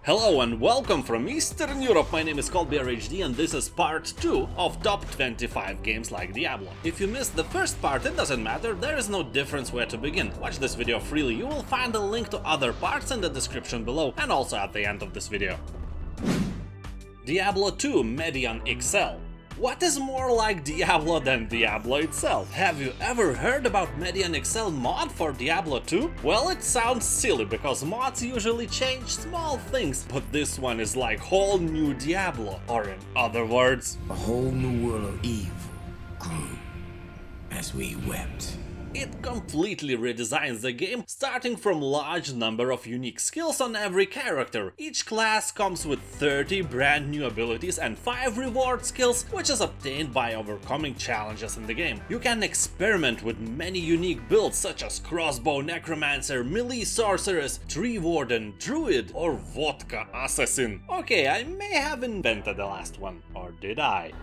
Hello and welcome from Eastern Europe, my name is ColdBearHD and this is part 2 of top 25 games like Diablo. If you missed the first part, it doesn't matter, there is no difference where to begin. Watch this video freely, you will find a link to other parts in the description below and also at the end of this video. Diablo 2 Median XL. What is more like Diablo than Diablo itself? Have you ever heard about Median XL mod for Diablo 2? Well, it sounds silly because mods usually change small things, but this one is like whole new Diablo, or in other words, a whole new world of evil grew as we wept. It completely redesigns the game, starting from large number of unique skills on every character. Each class comes with 30 brand new abilities and 5 reward skills, which is obtained by overcoming challenges in the game. You can experiment with many unique builds such as Crossbow Necromancer, Melee Sorceress, Tree Warden, Druid, or Vodka Assassin. Okay, I may have invented the last one, or did I?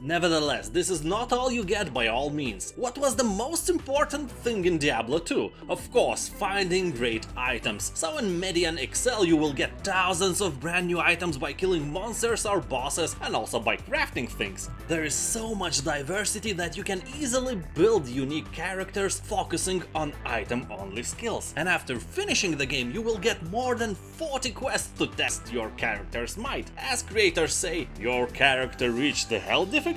Nevertheless, this is not all you get by all means. What was the most important thing in Diablo 2? Of course, finding great items. So in Median XL you will get thousands of brand new items by killing monsters or bosses and also by crafting things. There is so much diversity that you can easily build unique characters focusing on item-only skills. And after finishing the game you will get more than 40 quests to test your character's might. As creators say, your character reached the hell difficulty.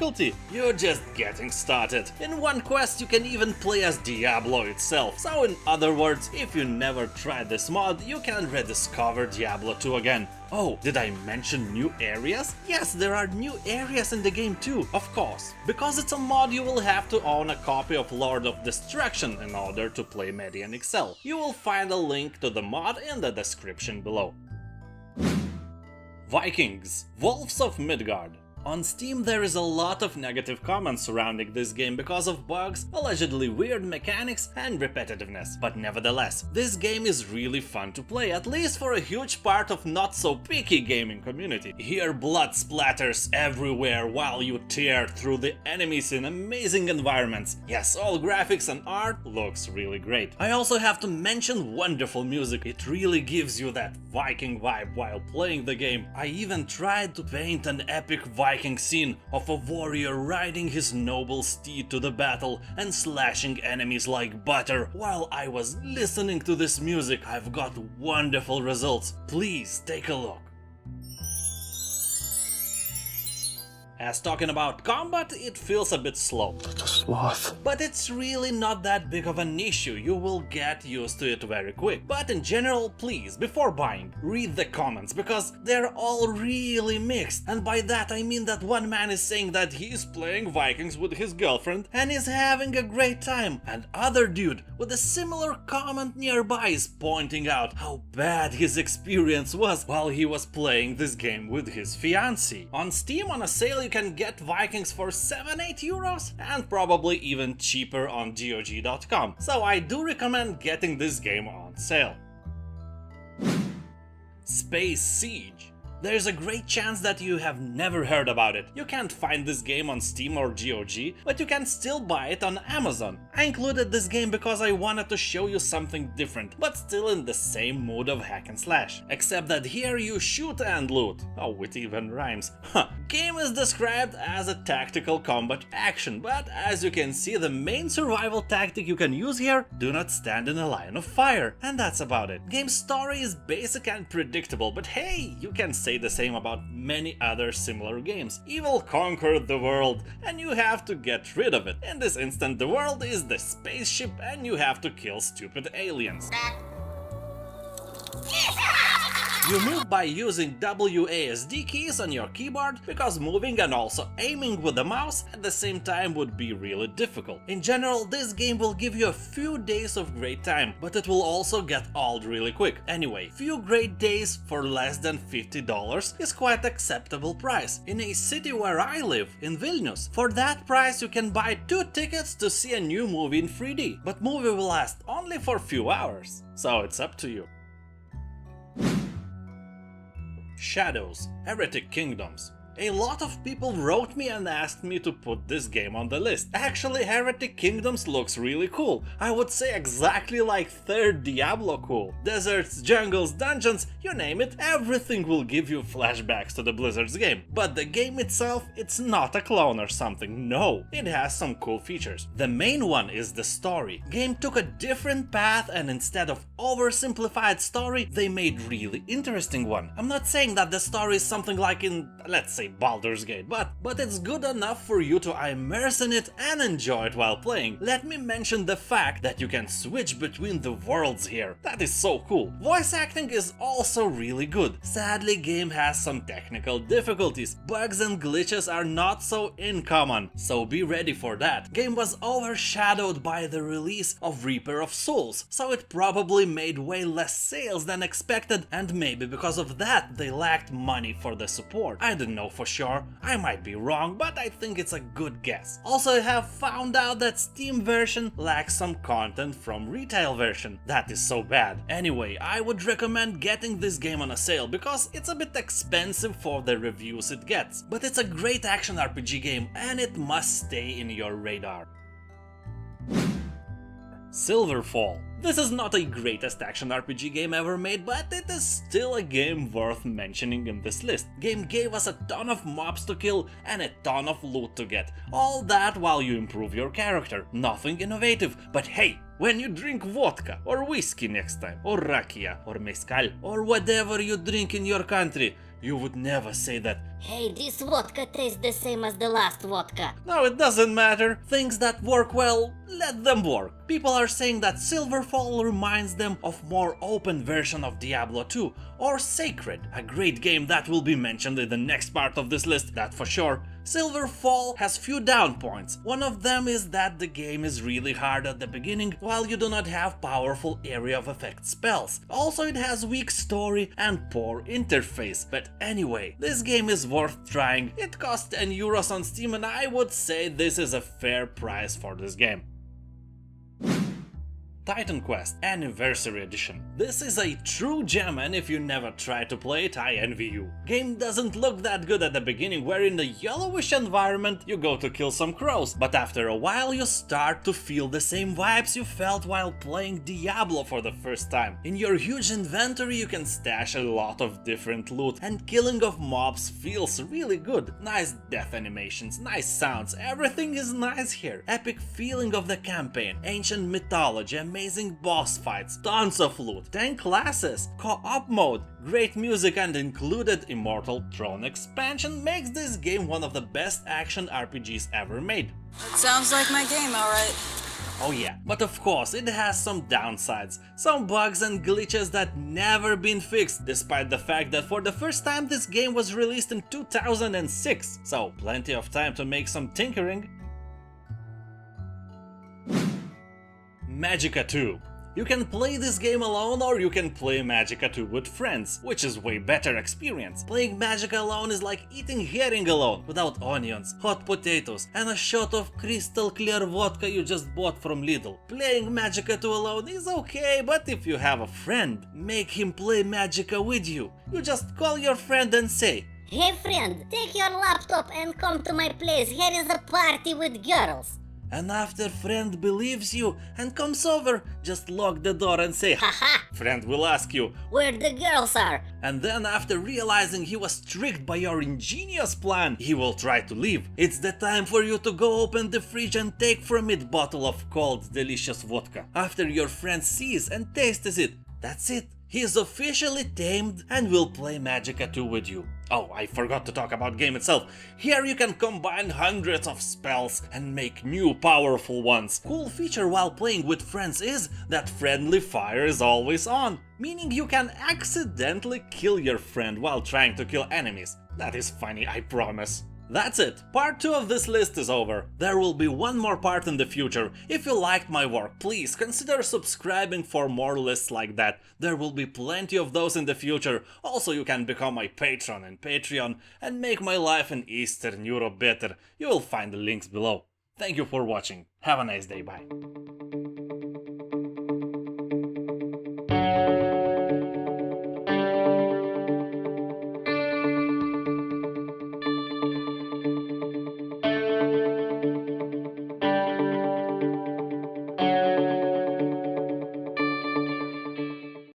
You're just getting started. In one quest you can even play as Diablo itself, so in other words, if you never tried this mod, you can rediscover Diablo 2 again. Oh, did I mention new areas? Yes, there are new areas in the game too, of course. Because it's a mod you will have to own a copy of Lord of Destruction in order to play Median XL. You will find a link to the mod in the description below. Vikings, Wolves of Midgard. On Steam there is a lot of negative comments surrounding this game because of bugs, allegedly weird mechanics and repetitiveness, but nevertheless, this game is really fun to play, at least for a huge part of not so picky gaming community. Here blood splatters everywhere while you tear through the enemies in amazing environments. Yes, all graphics and art looks really great. I also have to mention wonderful music, it really gives you that Viking vibe while playing the game. I even tried to paint an epic Viking scene of a warrior riding his noble steed to the battle and slashing enemies like butter. While I was listening to this music, I've got wonderful results. Please take a look. As talking about combat, it feels a bit slow. Sloth. But it's really not that big of an issue, you will get used to it very quick. But in general, please, before buying, read the comments, because they're all really mixed. And by that I mean that one man is saying that he's playing Vikings with his girlfriend and is having a great time, and other dude with a similar comment nearby is pointing out how bad his experience was while he was playing this game with his fiancée. On Steam on a sale you can get Vikings for 7-8 euros and probably even cheaper on GOG.com, so I do recommend getting this game on sale. Space Siege. There's a great chance that you have never heard about it. You can't find this game on Steam or GOG, but you can still buy it on Amazon. I included this game because I wanted to show you something different, but still in the same mood of hack and slash. Except that here you shoot and loot. Oh, it even rhymes. Game is described as a tactical combat action, but as you can see, the main survival tactic you can use here: do not stand in a line of fire. And that's about it. Game's story is basic and predictable, but hey, you can say the same about many other similar games. Evil conquered the world and you have to get rid of it. In this instant the world is the spaceship and you have to kill stupid aliens. You move by using WASD keys on your keyboard, because moving and also aiming with the mouse at the same time would be really difficult. In general, this game will give you a few days of great time, but it will also get old really quick. Anyway, few great days for less than $50 is quite acceptable price. In a city where I live, in Vilnius, for that price you can buy 2 tickets to see a new movie in 3D, but movie will last only for a few hours, so it's up to you. Shadows, Heretic Kingdoms. A lot of people wrote me and asked me to put this game on the list. Actually, Heretic Kingdoms looks really cool. I would say exactly like 3rd Diablo cool. Deserts, jungles, dungeons, you name it, everything will give you flashbacks to the Blizzard's game. But the game itself, it's not a clone or something, no. It has some cool features. The main one is the story. Game took a different path, and instead of oversimplified story, they made really interesting one. I'm not saying that the story is something like in, let's say, Baldur's Gate, but it's good enough for you to immerse in it and enjoy it while playing. Let me mention the fact that you can switch between the worlds here. That is so cool. Voice acting is also really good. Sadly, game has some technical difficulties. Bugs and glitches are not so uncommon, so be ready for that. Game was overshadowed by the release of Reaper of Souls, so it probably made way less sales than expected, and maybe because of that they lacked money for the support. I don't know for sure, I might be wrong, but I think it's a good guess. Also, I have found out that Steam version lacks some content from retail version. That is so bad. Anyway, I would recommend getting this game on a sale because it's a bit expensive for the reviews it gets. But it's a great action RPG game and it must stay in your radar. Silverfall. This is not the greatest action RPG game ever made, but it is still a game worth mentioning in this list. Game gave us a ton of mobs to kill and a ton of loot to get. All that while you improve your character. Nothing innovative, but hey, when you drink vodka or whiskey next time, or rakia, or mezcal, or whatever you drink in your country, you would never say that, "Hey, this vodka tastes the same as the last vodka." No, it doesn't matter. Things that work well, let them work. People are saying that Silverfall reminds them of more open version of Diablo 2 or Sacred, a great game that will be mentioned in the next part of this list, that for sure. Silverfall has few down points. One of them is that the game is really hard at the beginning while you do not have powerful area of effect spells. Also, it has weak story and poor interface. But anyway, this game is worth trying. It costs €10 on Steam and I would say this is a fair price for this game. Titan Quest Anniversary Edition. This is a true gem, and if you never tried to play it, I envy you. Game doesn't look that good at the beginning, where in the yellowish environment you go to kill some crows, but after a while you start to feel the same vibes you felt while playing Diablo for the first time. In your huge inventory you can stash a lot of different loot, and killing of mobs feels really good. Nice death animations, nice sounds, everything is nice here. Epic feeling of the campaign, ancient mythology, amazing boss fights, tons of loot, 10 classes, co-op mode, great music, and included Immortal Throne expansion makes this game one of the best action RPGs ever made. That sounds like my game, alright. Oh yeah, but of course it has some downsides, some bugs and glitches that never been fixed, despite the fact that for the first time this game was released in 2006, so plenty of time to make some tinkering. Magicka 2. You can play this game alone or you can play Magicka 2 with friends, which is way better experience. Playing Magicka alone is like eating herring alone, without onions, hot potatoes, and a shot of crystal clear vodka you just bought from Lidl. Playing Magicka 2 alone is okay, but if you have a friend, make him play Magicka with you. You just call your friend and say, "Hey friend, take your laptop and come to my place, here is a party with girls." and after friend believes you and comes over, just lock the door and say, "Haha!" Friend will ask you, "Where the girls are?" And then after realizing he was tricked by your ingenious plan, he will try to leave. It's the time for you to go open the fridge and take from it bottle of cold, delicious vodka. After your friend sees and tastes it, that's it. He is officially tamed and will play Magicka 2 with you. Oh, I forgot to talk about game itself. Here you can combine hundreds of spells and make new powerful ones. Cool feature while playing with friends is that friendly fire is always on, meaning you can accidentally kill your friend while trying to kill enemies. That is funny, I promise. That's it, part 2 of this list is over. There will be one more part in the future. If you liked my work, please consider subscribing for more lists like that. There will be plenty of those in the future. Also, you can become my patron in Patreon and make my life in Eastern Europe better. You will find the links below. Thank you for watching. Have a nice day, bye.